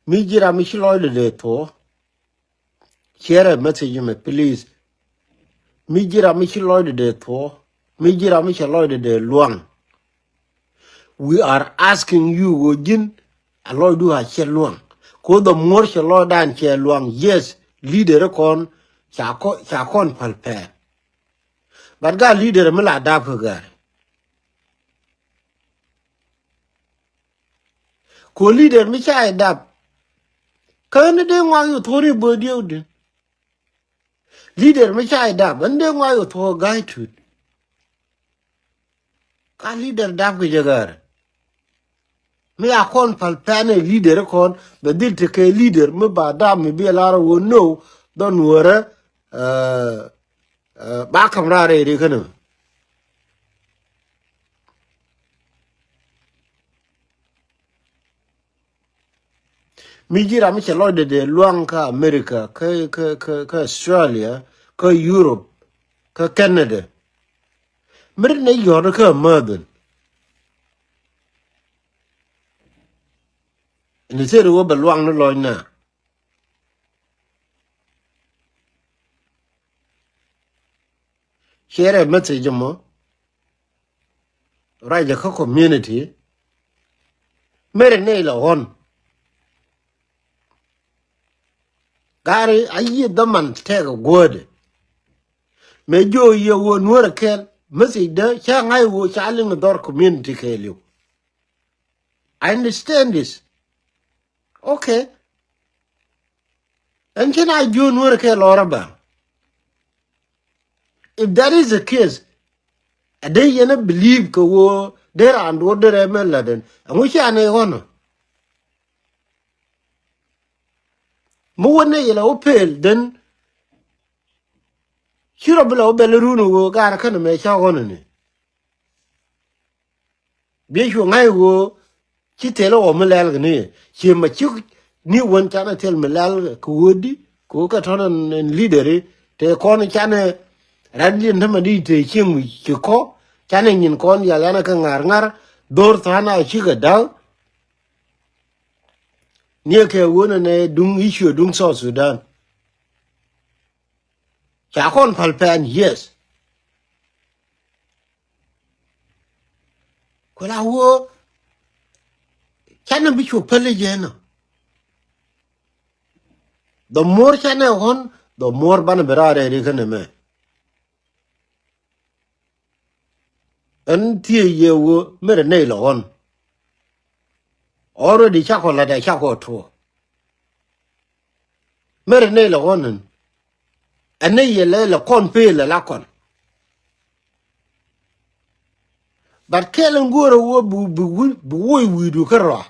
Mijira Michelo de to. Share a message me, please. Mijira Michelo de to. Mijira Michelo de luang. We are asking you, Wojin, a Lord do a luang. Ko the more shalo dan luang. Yes, leader con chakon palpe. But ga leader mila dapagar. Ko leader micha dap. Kana de ngwa yu thori bodio din. Leader micha dap. Ande ngwa yu thor guy to. Ka leader dap ke jagar. Me akon palpane leader kon. Badil te ke leader me ba dap me be lara wo no. Don't worry. Ba kamra re kana. Mijira micha lode de luang ka America, ka Australia, ka Europe, ka Canada. Mir ne yor ka madan. Ni se ro ba luang no loy na. Share a message mo. Raja ka community. Mir ne la hon. Gari ayi daman tega god. Me jo ye wo nuora kel. Message da cha ngai wo chaling dor community kelu. I understand this. Okay. And can I do nuora kel oraba? If that is the case, they yena believe ko wo there and what there meladen. And we can honor. Mo wona yela opel then shiro bla belerunu wo gara kana me cha hono ni. Bi shu ngai wo chi telo o melal ni. Chi ma chi ni won chana tel melal ko wodi ko ka tonan leader te kon chana radin thama di te chimu chi ko chana nyin kon ya lana ka ngar dor thana chi ga daw ni ke wona ne dung issue dung so Sudan. Cha kon palpan yes. Ko la wo chana bi chu pele jena. The more chana hon, the more ban berare re kana me. En tie ye wo mere ne lo hon. Already chako la da chako to. Mere ne lo hon. Ane ye le kon pe le la kon. But kelen goro wo bu du kara.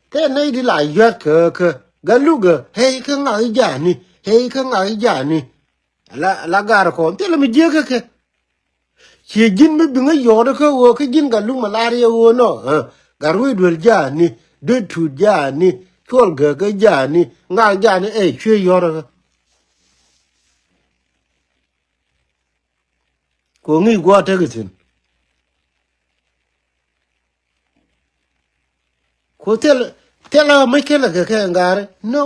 Ke ne di la yat ke galuga hey ka ngai jani hey ka ngai jani la gar kon te le mi je ke chi jin mi binga yodo ko wo ke jin galu malaria wo no garwe dwel jani de tu jani kol ga jani nga jani chwe yodo ko ngi gwa te gitin ko tela mai kela ke ngare no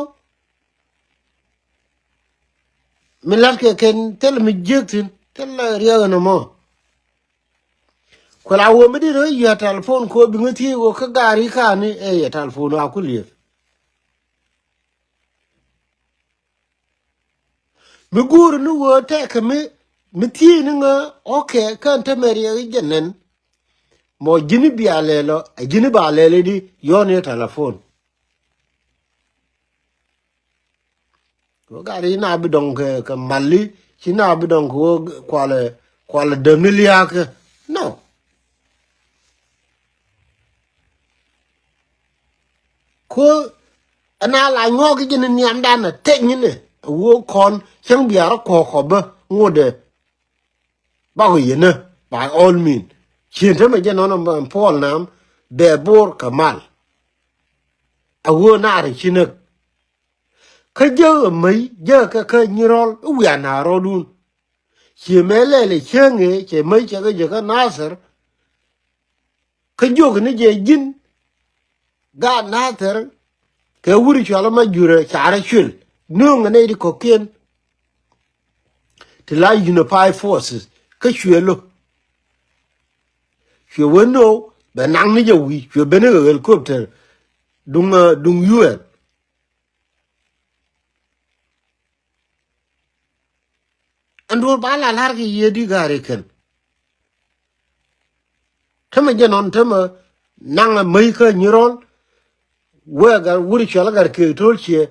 milar ke ken tel mi jektin tel riya no mo ko la wo mi di ro ya telephone ko bi ngati wo ka gari ka ni ya telephone akulie mi gur nu wo te ke mi ti ni nga okay kan te meri jenen mo jini bi alelo jini ba alele di yone telephone ko gari na bi don ke mali ci na bi don ko kwale de miliak no ko ana la ngogi jini niam dana tenyine wo kon chang biara ko ba ngode ba ko yene by all mean chinte me je no Paul nam de bor kamal awo na ri chinak ka je mai je ka nyirol u ya na ro dun chi mele le chenge che mai che ga je ka nasar ka jo ne je jin ga nasar ke wuri chola ma jure chara chul no ngane di kokien to la unify forces ka chwelo chweno be nang ni jawi chwe bene helicopter dung UN andur bala lar ke yedi gare ken tama jenon tama nang mai ka nyiron wega wuri chola gar ke tolche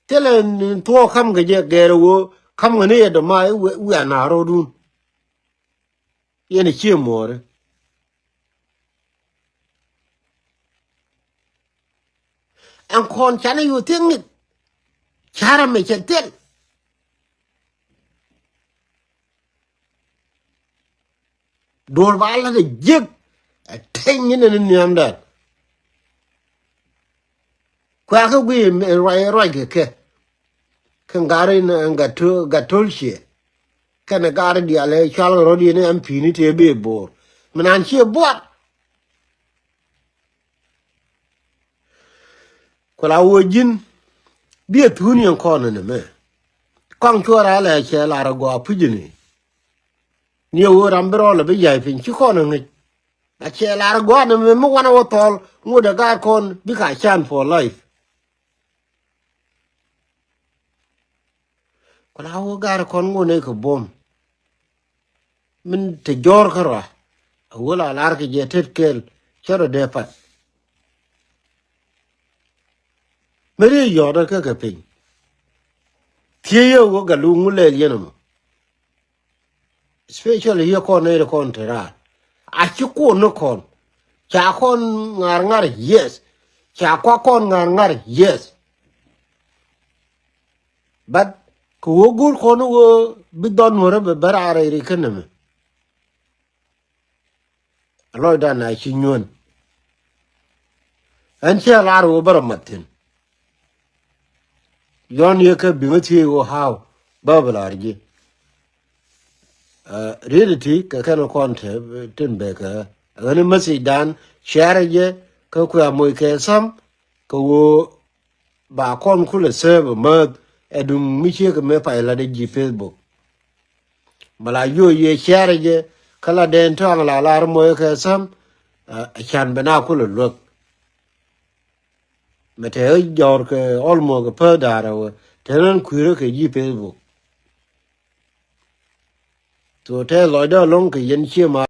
telen to kam ga je gere wo kam ngane da mai we na ro dun yene che more an kon chana yu ting chara me chetel dor bala de jek tenyin ne nyam da kwa ka gwi roi roi ke kan gare na gatolche kan gare di ale chal ro di ne ampi ni te be bor manan che bot ko la wo jin bi tuni en kon ne me kon chora le che la ro go pujini ni wo rambro le be yai pin chi kon ne a che la ro go ne me mo wana wo tol ngo da gar kon bi ka chan for life ko la wo gar kon ngo ne ko bom min te jor kara wala lar ke je tetkel chero de pat mere yo da ka pin tie yo go ga lu ngule yenamo especially yo kon ne kon tera a chi ko no kon cha kon ngar yes cha kwa kon ngar yes but ko gur kon wo bidon wora be barare ri kaname aloy da na chi nyon an che lar wo baramatin yon ye ka bingati wo how babalarji reality ka kana konte tin be ka ani masi dan share je ka ku amoy ke sam ko wo ba kon kula serve ma edum mi che ka me fa la de ji Facebook mala yo ye share je kala den to la lar mo ke sam a chan bena kula lok mete jor ke olmo ke pa dara wo tenen kuire ke ji Facebook to te lo da long ke yen che ma